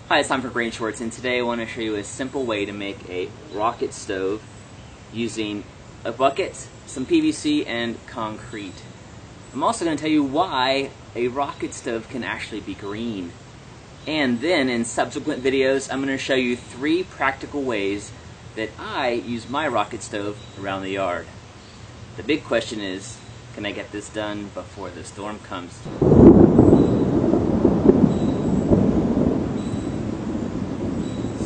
Hi, it's time for Green Shorts, and today I want to show you a simple way to make a rocket stove using a bucket, some PVC, and concrete. I'm also going to tell you why a rocket stove can actually be green. And then in subsequent videos, I'm going to show you 3 practical ways that I use my rocket stove around the yard. The big question is, can I get this done before the storm comes?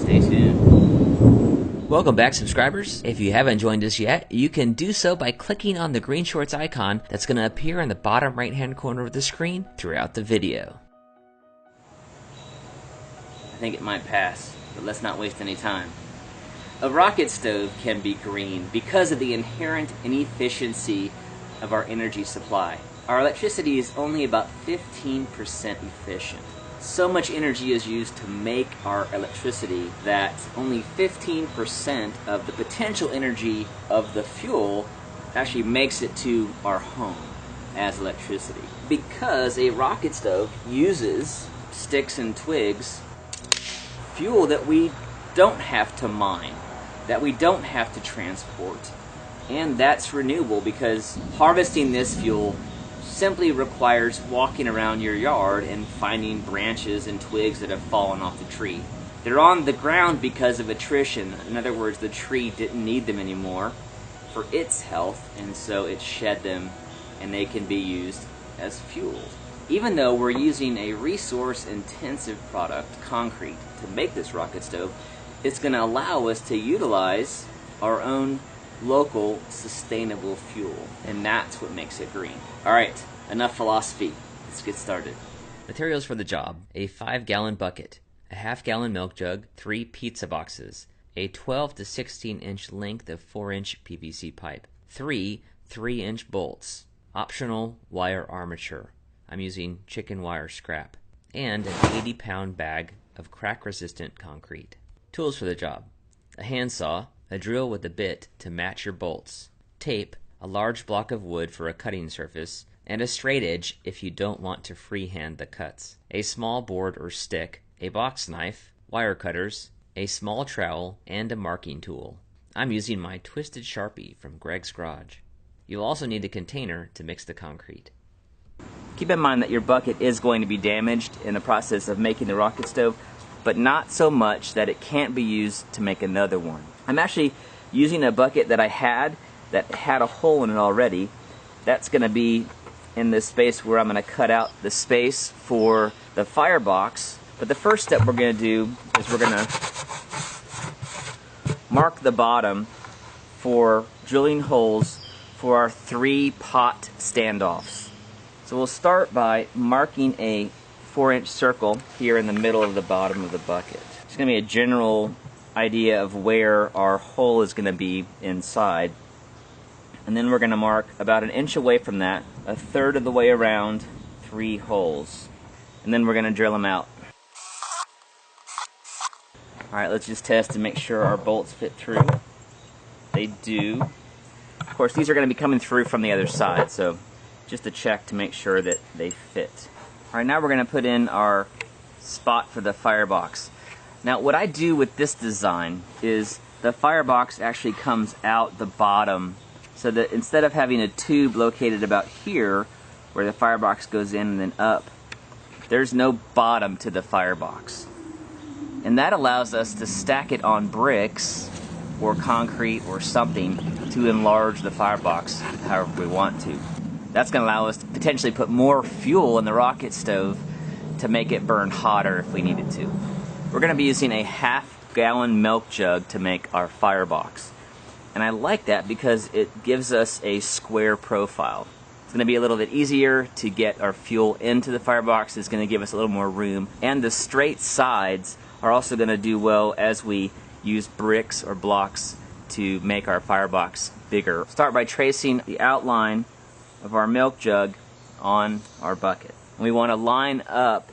Stay tuned. Welcome back, subscribers. If you haven't joined us yet, you can do so by clicking on the Green Shorts icon that's going to appear in the bottom right hand corner of the screen throughout the video. I think it might pass, but let's not waste any time. A rocket stove can be green because of the inherent inefficiency of our energy supply. Our electricity is only about 15% efficient. So much energy is used to make our electricity that only 15% of the potential energy of the fuel actually makes it to our home as electricity. Because a rocket stove uses sticks and twigs, fuel that we don't have to mine, that we don't have to transport, and that's renewable because harvesting this fuel simply requires walking around your yard and finding branches and twigs that have fallen off the tree. They're on the ground because of attrition. In other words, the tree didn't need them anymore for its health, and so it shed them, and they can be used as fuel. Even though we're using a resource-intensive product, concrete, to make this rocket stove, it's going to allow us to utilize our own local sustainable fuel, and that's what makes it green. Alright, enough philosophy. Let's get started. Materials for the job: a 5-gallon bucket, a half-gallon milk jug, 3 pizza boxes, a 12 to 16 inch length of 4-inch PVC pipe, 3 3-inch bolts, optional wire armature. I'm using chicken wire scrap, and an 80-pound bag of crack-resistant concrete. Tools for the job: a handsaw, a drill with a bit to match your bolts, tape, a large block of wood for a cutting surface, and a straight edge if you don't want to freehand the cuts, a small board or stick, a box knife, wire cutters, a small trowel, and a marking tool. I'm using my Twisted Sharpie from Greg's Garage. You'll also need a container to mix the concrete. Keep in mind that your bucket is going to be damaged in the process of making the rocket stove, but not so much that it can't be used to make another one. I'm actually using a bucket that I had that had a hole in it already. That's going to be in this space where I'm going to cut out the space for the firebox. But the first step we're going to do is we're going to mark the bottom for drilling holes for our 3 pot standoffs. So we'll start by marking a 4-inch circle here in the middle of the bottom of the bucket. It's going to be a general idea of where our hole is going to be inside. And then we're going to mark about 1 inch away from that, 1/3 of the way around, 3 holes. And then we're going to drill them out. Alright, let's just test and make sure our bolts fit through. They do. Of course, these are going to be coming through from the other side, so just to check to make sure that they fit. Alright, now we're going to put in our spot for the firebox. Now, what I do with this design is the firebox actually comes out the bottom, so that instead of having a tube located about here where the firebox goes in and then up, there's no bottom to the firebox. And that allows us to stack it on bricks or concrete or something to enlarge the firebox however we want to. That's going to allow us to potentially put more fuel in the rocket stove to make it burn hotter if we needed to. We're going to be using a half-gallon milk jug to make our firebox. And I like that because it gives us a square profile. It's going to be a little bit easier to get our fuel into the firebox. It's going to give us a little more room. And the straight sides are also going to do well as we use bricks or blocks to make our firebox bigger. Start by tracing the outline of our milk jug on our bucket. And we want to line up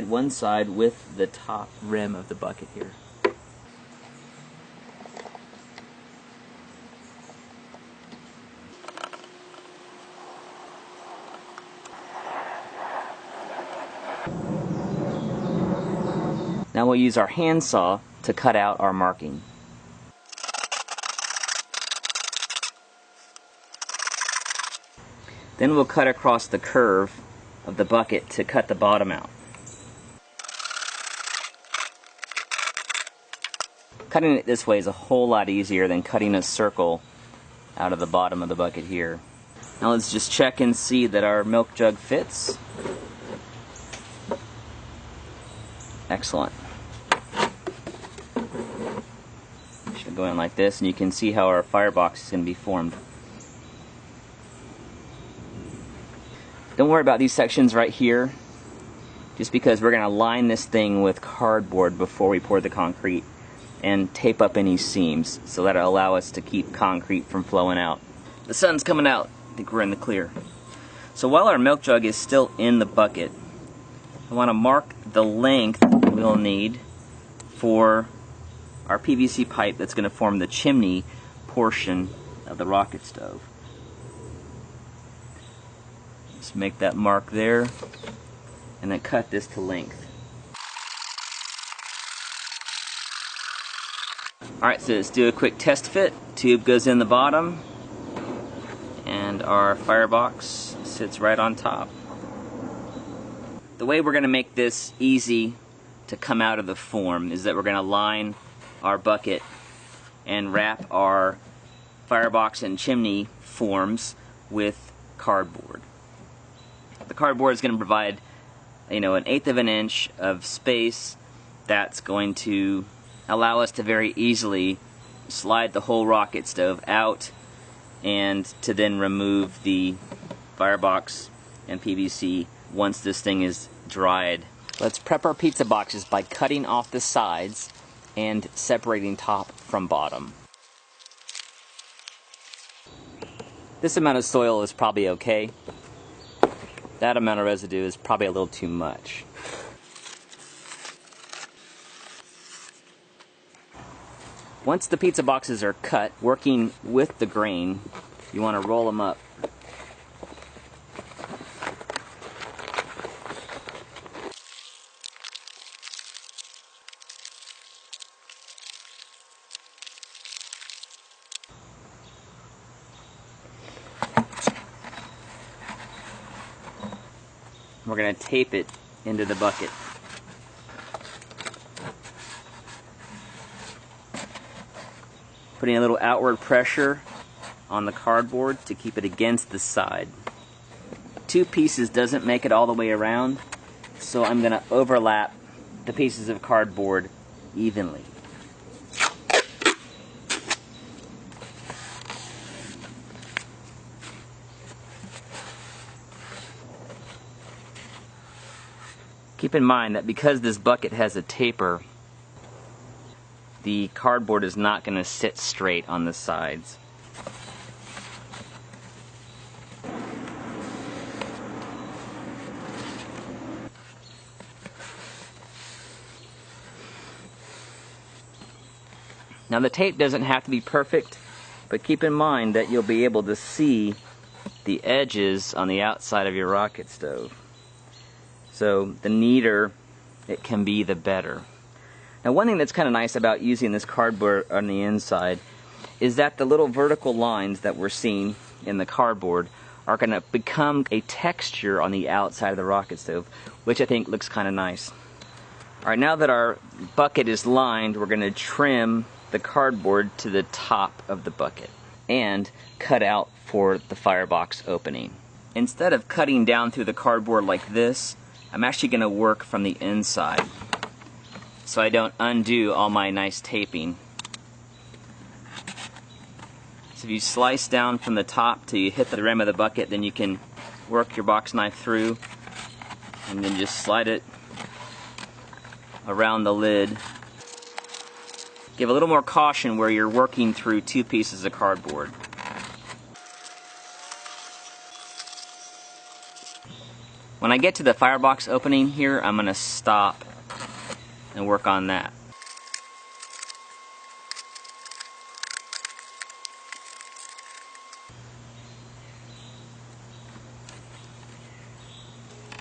one side with the top rim of the bucket here. Now we'll use our handsaw to cut out our marking. Then we'll cut across the curve of the bucket to cut the bottom out. Cutting it this way is a whole lot easier than cutting a circle out of the bottom of the bucket here. Now let's just check and see that our milk jug fits. Excellent. Should go in like this, and you can see how our firebox is going to be formed. Don't worry about these sections right here, just because we're going to line this thing with cardboard before we pour the concrete and tape up any seams, so that'll allow us to keep concrete from flowing out. The sun's coming out. I think we're in the clear. So while our milk jug is still in the bucket, I want to mark the length we'll need for our PVC pipe that's going to form the chimney portion of the rocket stove. Just make that mark there, and then cut this to length. Alright, so let's do a quick test fit. Tube goes in the bottom, and our firebox sits right on top. The way we're going to make this easy to come out of the form is that we're going to line our bucket and wrap our firebox and chimney forms with cardboard. The cardboard is going to provide, an 1/8 of an inch of space that's going to allow us to very easily slide the whole rocket stove out and to then remove the firebox and PVC once this thing is dried. Let's prep our pizza boxes by cutting off the sides and separating top from bottom. This amount of soil is probably okay. That amount of residue is probably a little too much. Once the pizza boxes are cut, working with the grain, you want to roll them up. We're going to tape it into the bucket. Putting a little outward pressure on the cardboard to keep it against the side. 2 pieces doesn't make it all the way around, so I'm going to overlap the pieces of cardboard evenly. Keep in mind that because this bucket has a taper, the cardboard is not going to sit straight on the sides. Now the tape doesn't have to be perfect, but keep in mind that you'll be able to see the edges on the outside of your rocket stove. So the neater it can be, the better. Now one thing that's kind of nice about using this cardboard on the inside is that the little vertical lines that we're seeing in the cardboard are going to become a texture on the outside of the rocket stove, which I think looks kind of nice. Alright, now that our bucket is lined, we're going to trim the cardboard to the top of the bucket and cut out for the firebox opening. Instead of cutting down through the cardboard like this, I'm actually going to work from the inside, so I don't undo all my nice taping. So if you slice down from the top till you hit the rim of the bucket, then you can work your box knife through and then just slide it around the lid. Give a little more caution where you're working through 2 pieces of cardboard. When I get to the firebox opening here, I'm going to stop and work on that.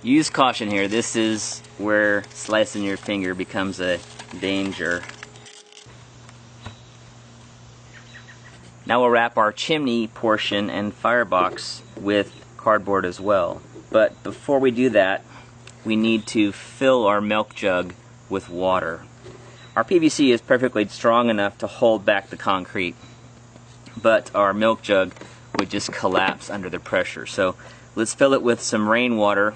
Use caution here. This is where slicing your finger becomes a danger. Now we'll wrap our chimney portion and firebox with cardboard as well. But before we do that, we need to fill our milk jug with water. Our PVC is perfectly strong enough to hold back the concrete, but our milk jug would just collapse under the pressure. So let's fill it with some rainwater,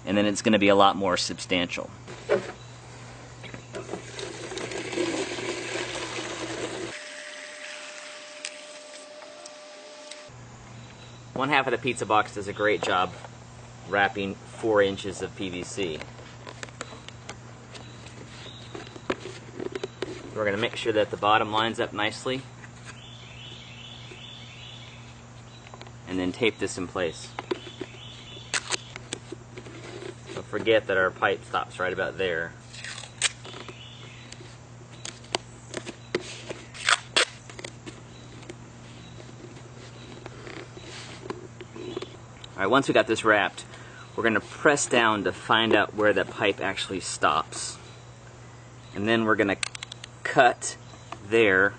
and then it's going to be a lot more substantial. One half of the pizza box does a great job wrapping 4 inches of PVC. We're going to make sure that the bottom lines up nicely, and then tape this in place. Don't forget that our pipe stops right about there. Alright, once we got this wrapped, we're going to press down to find out where the pipe actually stops. And then we're going to cut there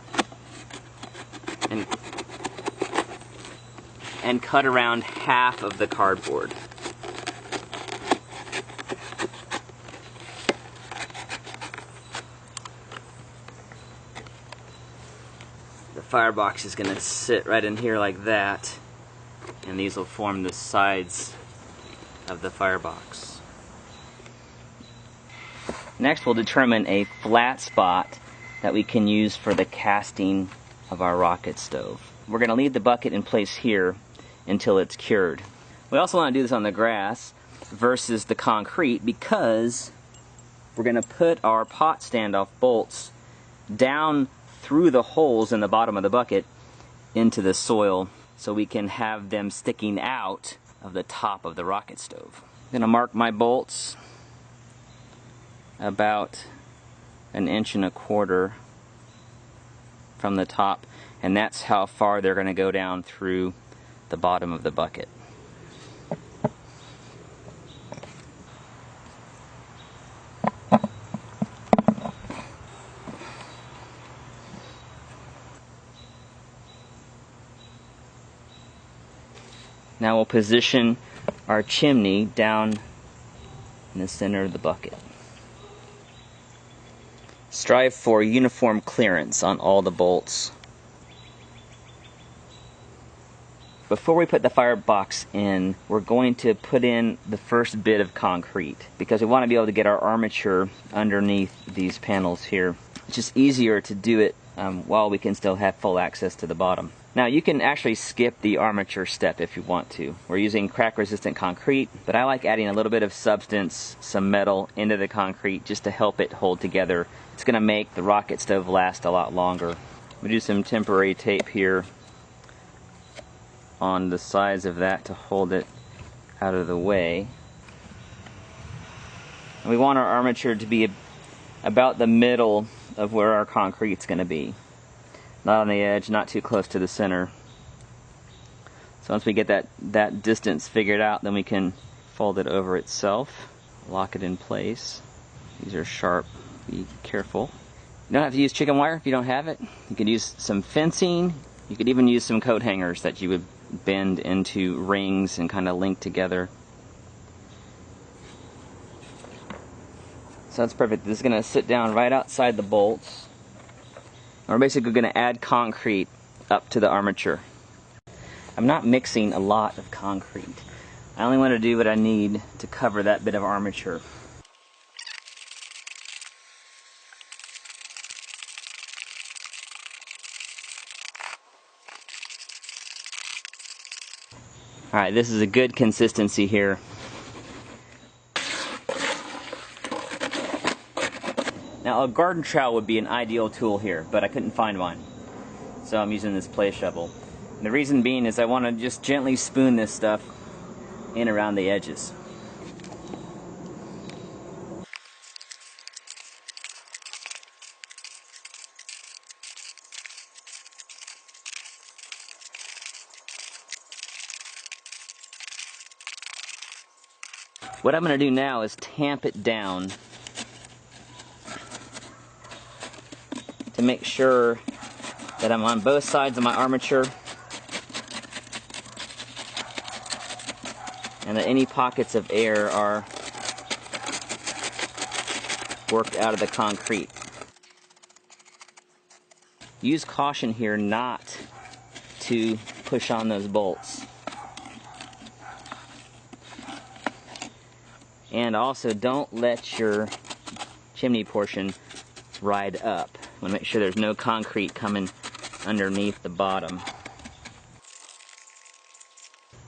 and cut around half of the cardboard. The firebox is going to sit right in here like that, and these will form the sides of the firebox. Next, we'll determine a flat spot that we can use for the casting of our rocket stove. We're going to leave the bucket in place here until it's cured. We also want to do this on the grass versus the concrete because we're going to put our pot standoff bolts down through the holes in the bottom of the bucket into the soil, so we can have them sticking out of the top of the rocket stove. I'm going to mark my bolts about 1.25 inches from the top, and that's how far they're going to go down through the bottom of the bucket. Now we'll position our chimney down in the center of the bucket. Strive for uniform clearance on all the bolts. Before we put the firebox in, we're going to put in the first bit of concrete because we want to be able to get our armature underneath these panels here. It's just easier to do it while we can still have full access to the bottom. Now you can actually skip the armature step if you want to. We're using crack resistant concrete, but I like adding a little bit of substance, some metal, into the concrete just to help it hold together. It's going to make the rocket stove last a lot longer. We do some temporary tape here on the sides of that to hold it out of the way. And we want our armature to be about the middle of where our concrete's going to be. Not on the edge, not too close to the center. So once we get that distance figured out, then we can fold it over itself, lock it in place. These are sharp, be careful. You don't have to use chicken wire if you don't have it. You could use some fencing. You could even use some coat hangers that you would bend into rings and kind of link together. So that's perfect. This is going to sit down right outside the bolts. We're basically going to add concrete up to the armature. I'm not mixing a lot of concrete. I only want to do what I need to cover that bit of armature. Alright, this is a good consistency here. Now a garden trowel would be an ideal tool here, but I couldn't find one. So I'm using this play shovel. And the reason being is I want to just gently spoon this stuff in around the edges. What I'm going to do now is tamp it down to make sure that I'm on both sides of my armature and that any pockets of air are worked out of the concrete. Use caution here not to push on those bolts. And also don't let your chimney portion ride up. You want to make sure there's no concrete coming underneath the bottom.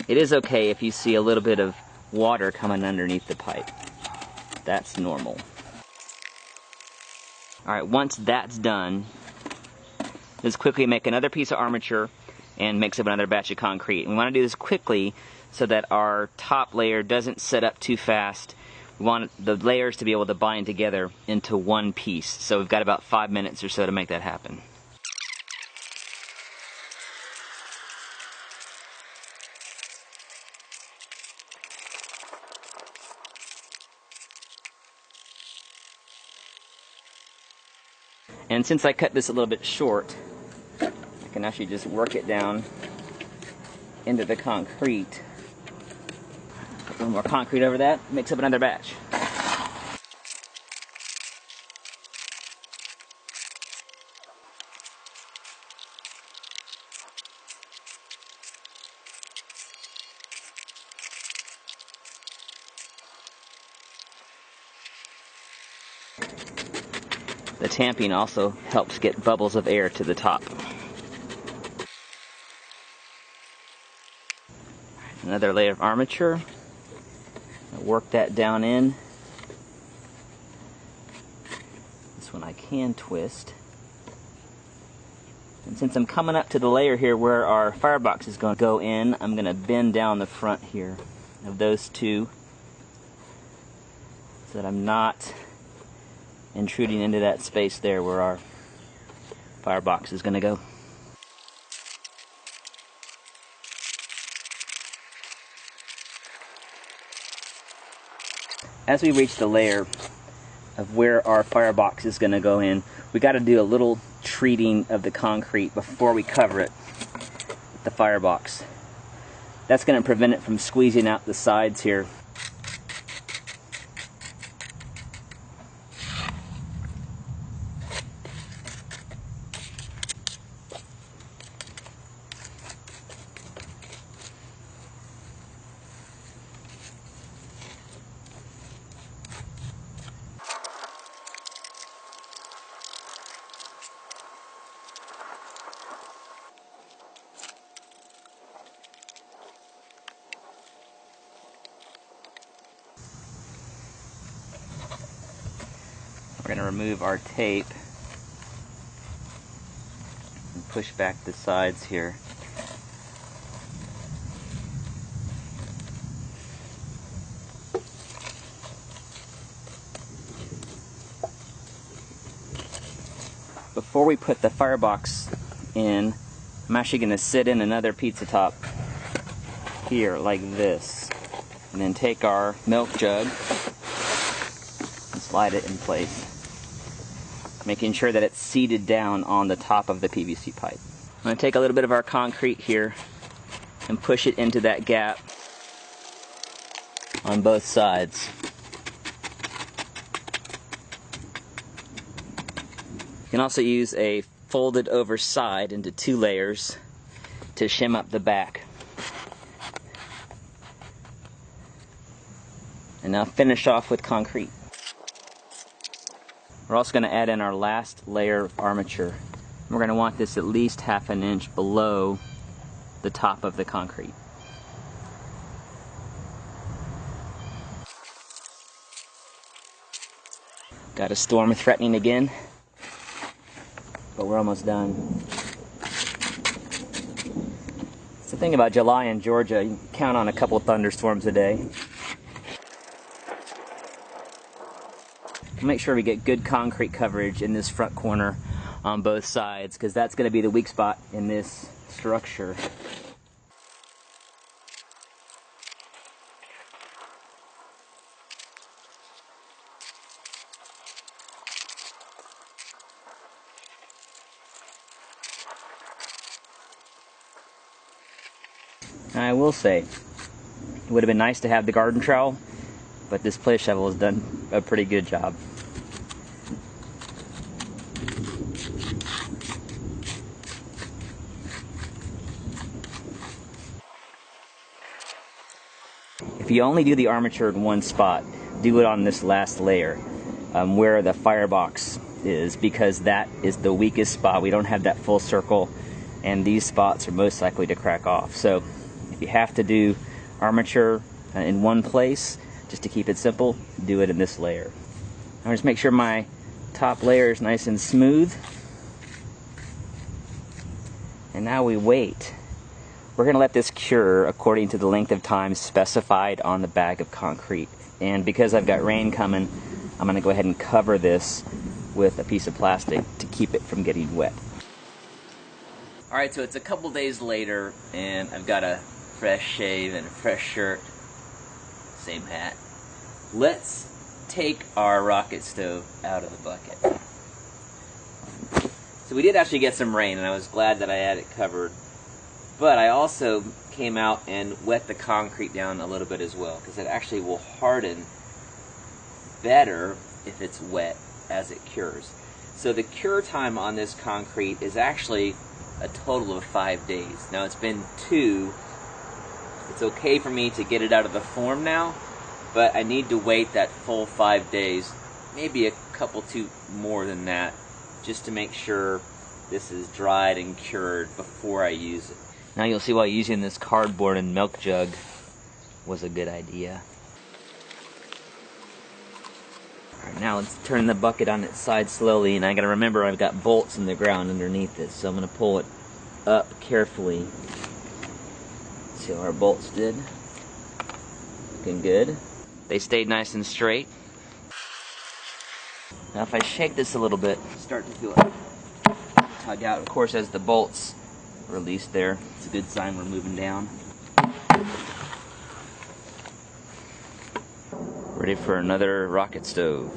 It is okay if you see a little bit of water coming underneath the pipe. That's normal. Alright, once that's done, let's quickly make another piece of armature and mix up another batch of concrete. And we want to do this quickly so that our top layer doesn't set up too fast. We want the layers to be able to bind together into one piece. So we've got about 5 minutes or so to make that happen. And since I cut this a little bit short, I can actually just work it down into the concrete. Put a little more concrete over that, mix up another batch. The tamping also helps get bubbles of air to the top. Another layer of armature. Work that down in. This one I can twist. And since I'm coming up to the layer here where our firebox is going to go in, I'm going to bend down the front here of those two so that I'm not intruding into that space there where our firebox is going to go. As we reach the layer of where our firebox is going to go in, we got to do a little treating of the concrete before we cover it with the firebox. That's going to prevent it from squeezing out the sides here. We're going to remove our tape and push back the sides here. Before we put the firebox in, I'm actually going to sit in another pizza top here like this, and then take our milk jug and slide it in place, making sure that it's seated down on the top of the PVC pipe. I'm going to take a little bit of our concrete here and push it into that gap on both sides. You can also use a folded over side into 2 layers to shim up the back. And now finish off with concrete. We're also going to add in our last layer of armature. We're going to want this at least 1/2 inch below the top of the concrete. Got a storm threatening again, but we're almost done. It's the thing about July in Georgia, you can count on a couple of thunderstorms a day. Make sure we get good concrete coverage in this front corner on both sides, because that's going to be the weak spot in this structure. And I will say, it would have been nice to have the garden trowel, but this play shovel has done a pretty good job. If you only do the armature in one spot, do it on this last layer where the firebox is, because that is the weakest spot. We don't have that full circle, and these spots are most likely to crack off. So if you have to do armature in one place, just to keep it simple, do it in this layer. I'll just make sure my top layer is nice and smooth. And now we wait. We're going to let this cure according to the length of time specified on the bag of concrete. And because I've got rain coming, I'm going to go ahead and cover this with a piece of plastic to keep it from getting wet. Alright, so it's a couple days later, and I've got a fresh shave and a fresh shirt. Same hat. Let's take our rocket stove out of the bucket. So we did actually get some rain, and I was glad that I had it covered. But I also came out and wet the concrete down a little bit as well, because it actually will harden better if it's wet as it cures. So the cure time on this concrete is actually a total of 5 days. Now it's been 2. It's okay for me to get it out of the form now, but I need to wait that full 5 days, maybe a couple 2 more than that, just to make sure this is dried and cured before I use it. Now you'll see why using this cardboard and milk jug was a good idea. Alright, now let's turn the bucket on its side slowly, and I gotta remember I've got bolts in the ground underneath it, so I'm gonna pull it up carefully. See how our bolts did. Looking good. They stayed nice and straight. Now if I shake this a little bit, start to feel it tug out. Of course, as the bolts release there, it's a good sign we're moving down. Ready for another rocket stove.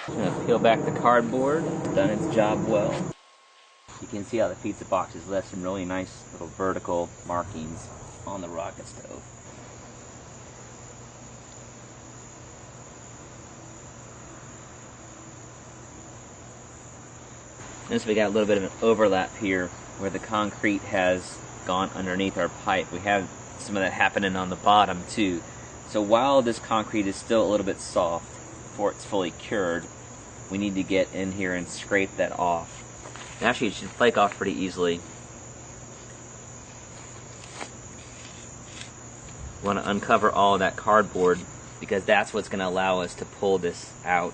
I'm going to peel back the cardboard. It's done its job well. You can see how the pizza box has left some really nice little vertical markings on the rocket stove. Notice we got a little bit of an overlap here where the concrete has gone underneath our pipe. We have some of that happening on the bottom too. So while this concrete is still a little bit soft before it's fully cured, we need to get in here and scrape that off. And actually it should flake off pretty easily. We want to uncover all of that cardboard because that's what's going to allow us to pull this out.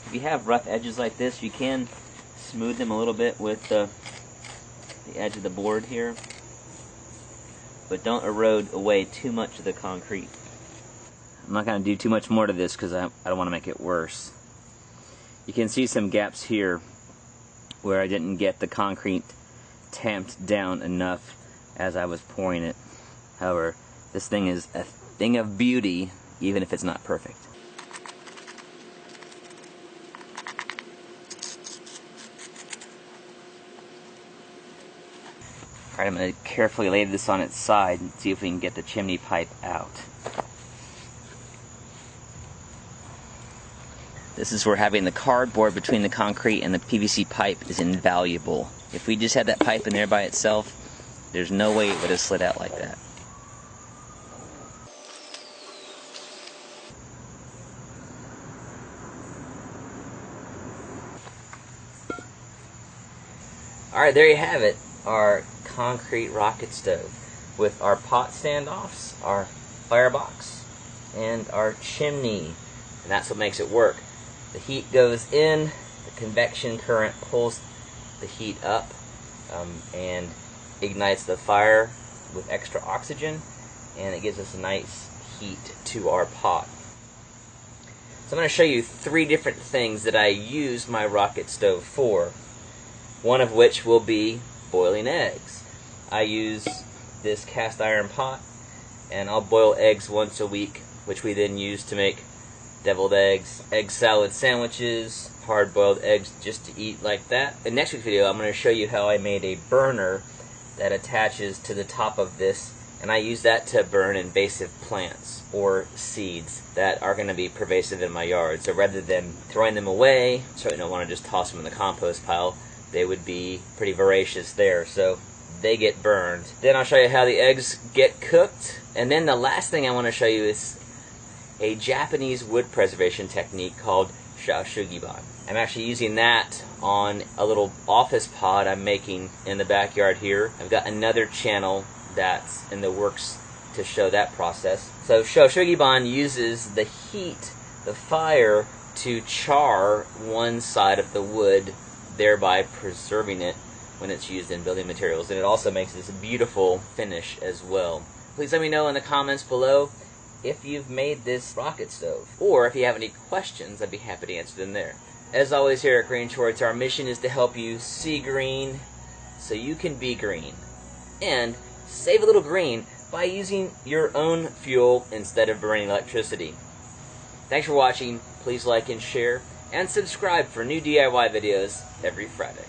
If you have rough edges like this, you can smooth them a little bit with the edge of the board here, but don't erode away too much of the concrete. I'm not going to do too much more to this because I don't want to make it worse. You can see some gaps here where I didn't get the concrete tamped down enough as I was pouring it. However, this thing is a thing of beauty even if it's not perfect. Alright, I'm going to carefully lay this on its side and see if we can get the chimney pipe out. This is where having the cardboard between the concrete and the PVC pipe is invaluable. If we just had that pipe in there by itself, there's no way it would have slid out like that. Alright, there you have it. Our concrete rocket stove with our pot standoffs, our firebox, and our chimney. And that's what makes it work. The heat goes in, the convection current pulls the heat up and ignites the fire with extra oxygen, and it gives us a nice heat to our pot. So I'm going to show you 3 different things that I use my rocket stove for, one of which will be boiling eggs. I use this cast iron pot, and I'll boil eggs once a week, which we then use to make deviled eggs, egg salad sandwiches, hard-boiled eggs just to eat like that. In next week's video, I'm going to show you how I made a burner that attaches to the top of this, and I use that to burn invasive plants or seeds that are going to be pervasive in my yard. So rather than throwing them away, certainly don't want to just toss them in the compost pile, they would be pretty voracious there, so they get burned. Then I'll show you how the eggs get cooked, and then the last thing I want to show you is a Japanese wood preservation technique called shoushugiban. I'm actually using that on a little office pod I'm making in the backyard here. I've got another channel that's in the works to show that process. So shoushugiban uses the heat, the fire, to char one side of the wood, thereby preserving it when it's used in building materials. And it also makes this beautiful finish as well. Please let me know in the comments below if you've made this rocket stove, or if you have any questions, I'd be happy to answer them there. As always here at Green Shorts, our mission is to help you see green so you can be green, and save a little green by using your own fuel instead of burning electricity. Thanks for watching. Please like and share, and subscribe for new DIY videos every Friday.